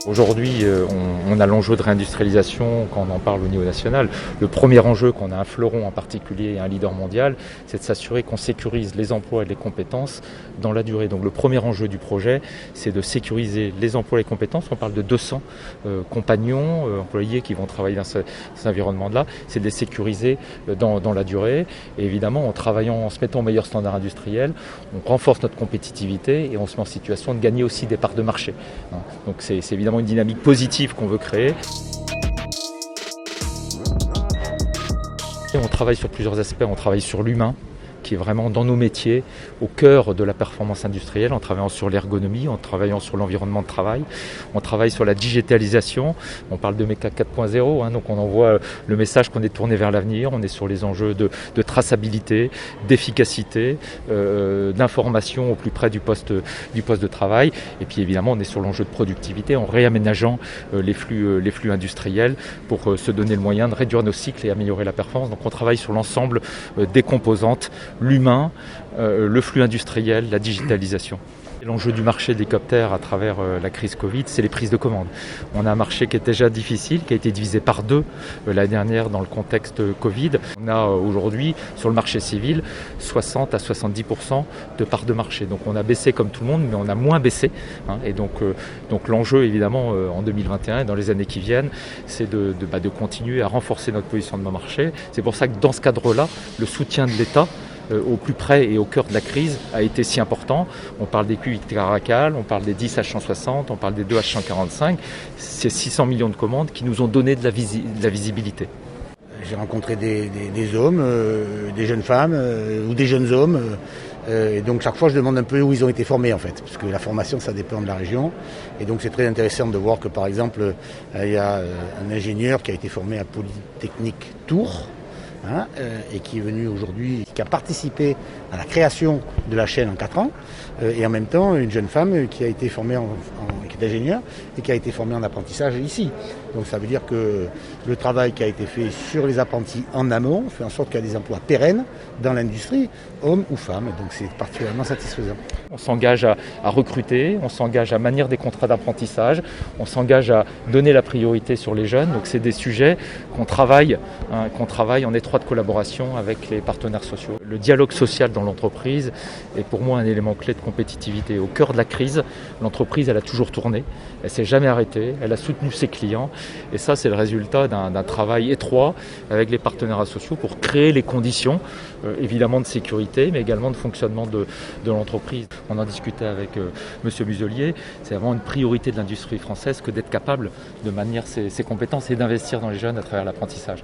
Aujourd'hui, on a l'enjeu de réindustrialisation quand on en parle au niveau national. Le premier enjeu, qu'on a un fleuron en particulier et un leader mondial, c'est de s'assurer qu'on sécurise les emplois et les compétences dans la durée. Donc le premier enjeu du projet, c'est de sécuriser les emplois et les compétences. On parle de 200 compagnons, employés qui vont travailler dans cet environnement-là. C'est de les sécuriser dans la durée. Et évidemment, en se mettant au meilleur standard industriel, on renforce notre compétitivité et on se met en situation de gagner aussi des parts de marché. Donc c'est évidemment une dynamique positive qu'on veut créer. Et on travaille sur plusieurs aspects, on travaille sur l'humain, qui est vraiment dans nos métiers, au cœur de la performance industrielle, en travaillant sur l'ergonomie, en travaillant sur l'environnement de travail, on travaille sur la digitalisation, on parle de MECA 4.0, donc on envoie le message qu'on est tourné vers l'avenir, on est sur les enjeux de traçabilité, d'efficacité, d'information au plus près du poste de travail, et puis évidemment on est sur l'enjeu de productivité en réaménageant les flux industriels pour se donner le moyen de réduire nos cycles et améliorer la performance. Donc on travaille sur l'ensemble des composantes, l'humain, le flux industriel, la digitalisation. L'enjeu du marché d'hélicoptères à travers la crise Covid, c'est les prises de commandes. On a un marché qui est déjà difficile, qui a été divisé par 2 l'année dernière dans le contexte Covid. On a aujourd'hui sur le marché civil 60 à 70% de parts de marché. Donc on a baissé comme tout le monde, mais on a moins baissé. Et donc l'enjeu évidemment en 2021 et dans les années qui viennent, c'est de continuer à renforcer notre positionnement de marché. C'est pour ça que dans ce cadre-là, le soutien de l'État au plus près et au cœur de la crise a été si important. On parle des Q8 Caracal, on parle des 10 H160, on parle des 2 H145. C'est 600 millions de commandes qui nous ont donné de la visibilité. J'ai rencontré des hommes, des jeunes femmes ou des jeunes hommes. Et donc chaque fois je demande un peu où ils ont été formés en fait, parce que la formation ça dépend de la région. Et donc c'est très intéressant de voir que par exemple il y a un ingénieur qui a été formé à Polytechnique Tours. Et qui est venu aujourd'hui, qui a participé à la création de la chaîne en 4 ans, et en même temps une jeune femme qui a été formée qui est ingénieure et qui a été formée en apprentissage ici. Donc ça veut dire que le travail qui a été fait sur les apprentis en amont fait en sorte qu'il y a des emplois pérennes dans l'industrie, hommes ou femmes, donc c'est particulièrement satisfaisant. On s'engage à recruter, on s'engage à manier des contrats d'apprentissage, on s'engage à donner la priorité sur les jeunes. Donc c'est des sujets qu'on travaille en étroite collaboration avec les partenaires sociaux. Le dialogue social dans l'entreprise est pour moi un élément clé de compétitivité. Au cœur de la crise, l'entreprise elle a toujours tourné, elle ne s'est jamais arrêtée, elle a soutenu ses clients et ça c'est le résultat d'un travail étroit avec les partenaires sociaux pour créer les conditions évidemment de sécurité mais également de fonctionnement de l'entreprise. On en discutait avec Monsieur Muselier, c'est vraiment une priorité de l'industrie française que d'être capable de manier ses compétences et d'investir dans les jeunes à travers l'apprentissage.